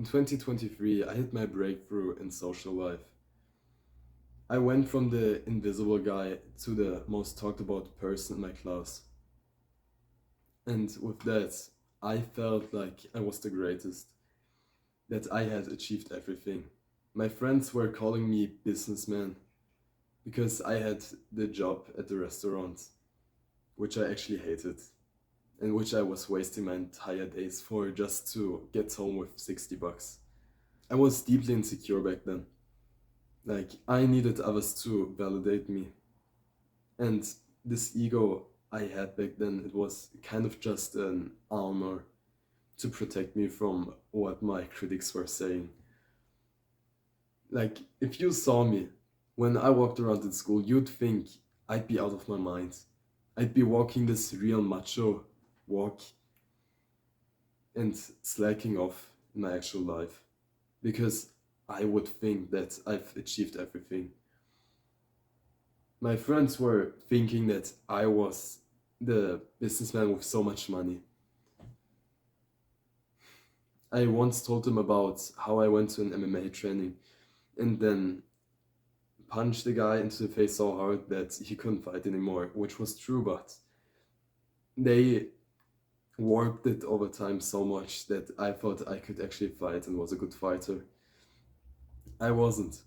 In 2023, I hit my breakthrough in social life. I went from the invisible guy to the most talked about person in my class. And with that, I felt like I was the greatest, that I had achieved everything. My friends were calling me businessman because I had the job at the restaurant, which I actually hated, and which I was wasting my entire days for just to get home with 60 bucks. I was deeply insecure back then. Like, I needed others to validate me. And this ego I had back then, it was kind of just an armor to protect me from what my critics were saying. Like, if you saw me when I walked around in school, you'd think I'd be out of my mind. I'd be walking this real macho walk and slacking off in my actual life because I would think that I've achieved everything. My friends were thinking that I was the businessman with so much money. I once told them about how I went to an MMA training and then punched the guy into the face so hard that he couldn't fight anymore, which was true, but they warped it over time so much that I thought I could actually fight and was a good fighter. I wasn't.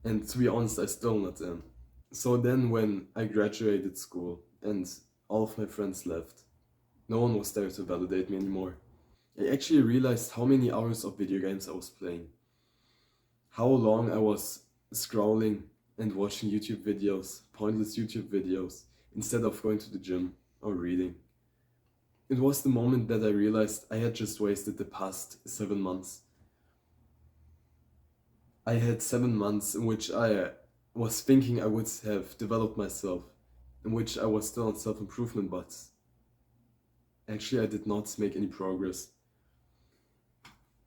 And to be honest, I still not am. So then when I graduated school and all of my friends left, no one was there to validate me anymore. I actually realized how many hours of video games I was playing, how long I was scrolling and watching YouTube videos, pointless YouTube videos, instead of going to the gym or reading. It was the moment that I realized I had just wasted the past 7 months. I had 7 months in which I was thinking I would have developed myself, in which I was still on self improvement, but actually I did not make any progress.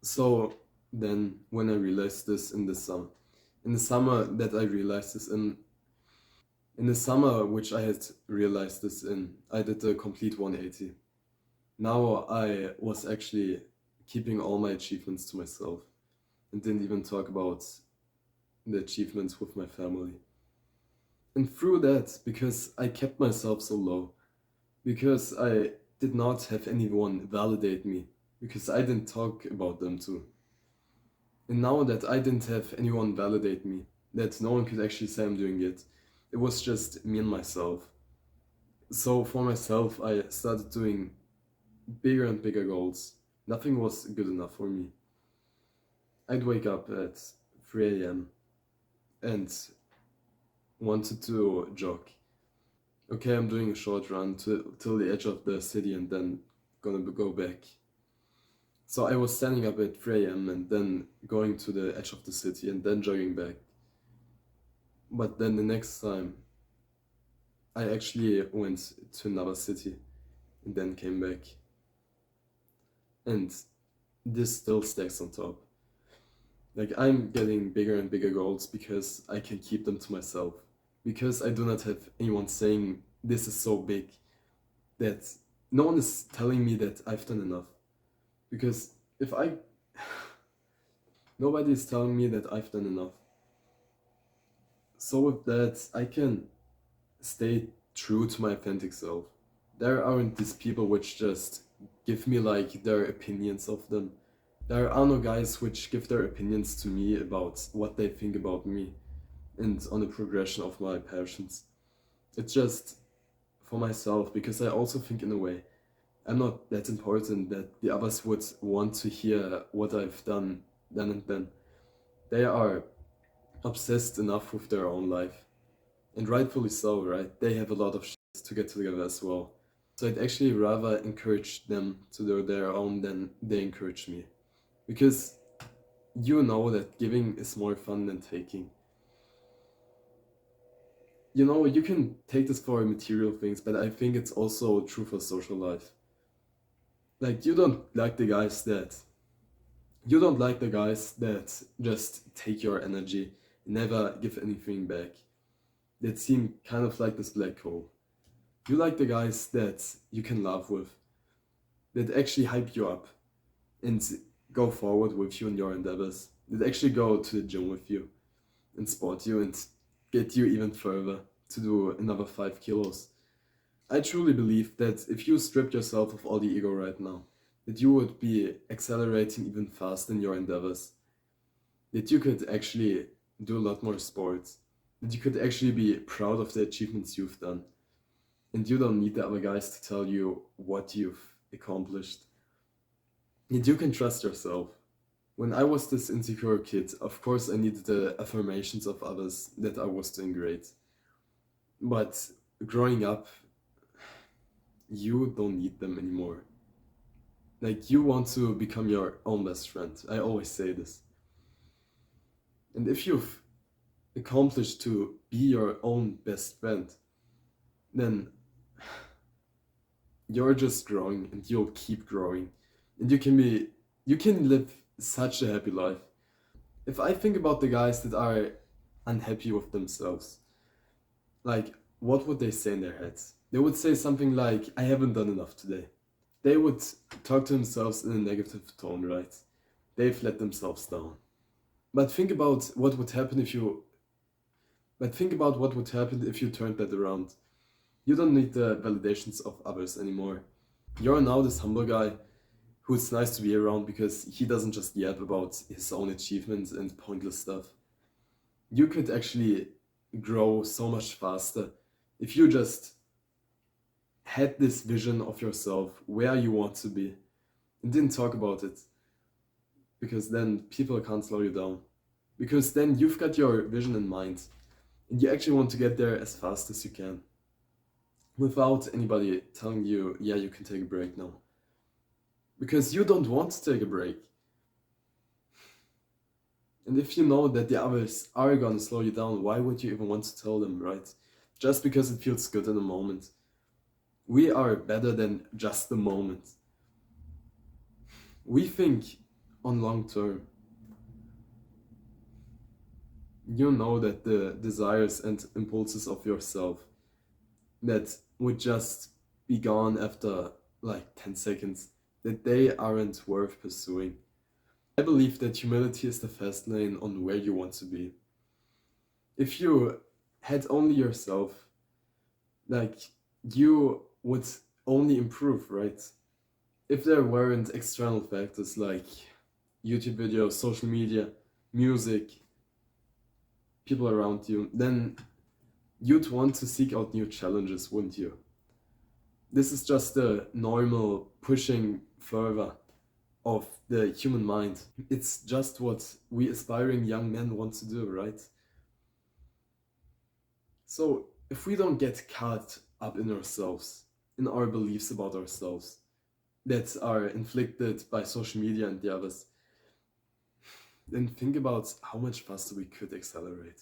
So then, when I realized this in the summer that I realized this in the summer which I had realized this in, I did a complete 180. Now I was actually keeping all my achievements to myself and didn't even talk about the achievements with my family. And through that, because I kept myself so low, because I did not have anyone validate me, because I didn't talk about them too. And now that I didn't have anyone validate me, that no one could actually say I'm doing it, it was just me and myself. So for myself, I started doing bigger and bigger goals. Nothing was good enough for me. I'd wake up at 3 a.m. and wanted to jog. Okay, I'm doing a short run till the edge of the city and then gonna go back. So I was standing up at 3 a.m. and then going to the edge of the city and then jogging back. But then the next time, I actually went to another city and then came back. And this still stacks on top. Like, I'm getting bigger and bigger goals because I can keep them to myself. Because I do not have anyone saying this is so big that no one is telling me that I've done enough. Because if I nobody is telling me that I've done enough. So with that, I can stay true to my authentic self. There aren't these people which just give me like their opinions of them. There are no guys which give their opinions to me about what they think about me and on the progression of my passions. It's just for myself because I also think in a way I'm not that important that the others would want to hear what I've done then and then. They are obsessed enough with their own life. And rightfully so, right? They have a lot of shit to get together as well. So I'd actually rather encourage them to do their own than they encourage me. Because you know that giving is more fun than taking. You know, you can take this for material things, but I think it's also true for social life. Like, you don't like the guys that just take your energy, never give anything back. That seem kind of like this black hole. You like the guys that you can laugh with, that actually hype you up and go forward with you in your endeavors, that actually go to the gym with you and sport you and get you even further to do another 5 kilos. I truly believe that if you stripped yourself of all the ego right now, that you would be accelerating even faster in your endeavors, that you could actually do a lot more sports, that you could actually be proud of the achievements you've done. And you don't need the other guys to tell you what you've accomplished. And you can trust yourself. When I was this insecure kid, of course I needed the affirmations of others that I was doing great. But growing up, you don't need them anymore. Like, you want to become your own best friend. I always say this. And if you've accomplished to be your own best friend, then you're just growing and you'll keep growing. And you can live such a happy life. If I think about the guys that are unhappy with themselves, like, what would they say in their heads? They would say something like, I haven't done enough today. They would talk to themselves in a negative tone, right? They've let themselves down. But think about what would happen if you turned that around. You don't need the validations of others anymore. You're now this humble guy who it's nice to be around because he doesn't just yap about his own achievements and pointless stuff. You could actually grow so much faster if you just had this vision of yourself, where you want to be, and didn't talk about it. Because then people can't slow you down. Because then you've got your vision in mind, and you actually want to get there as fast as you can. Without anybody telling you, yeah, you can take a break now. Because you don't want to take a break. And if you know that the others are gonna slow you down, why would you even want to tell them, right? Just because it feels good in the moment. We are better than just the moment. We think on long term. You know that the desires and impulses of yourself that would just be gone after like 10 seconds, that they aren't worth pursuing. I believe that humility is the fast lane on where you want to be. If you had only yourself, like, you would only improve, right? If there weren't external factors like YouTube videos, social media, music, people around you, then you'd want to seek out new challenges, wouldn't you? This is just the normal pushing further of the human mind. It's just what we aspiring young men want to do, right? So if we don't get caught up in ourselves, in our beliefs about ourselves that are inflicted by social media and the others, then think about how much faster we could accelerate.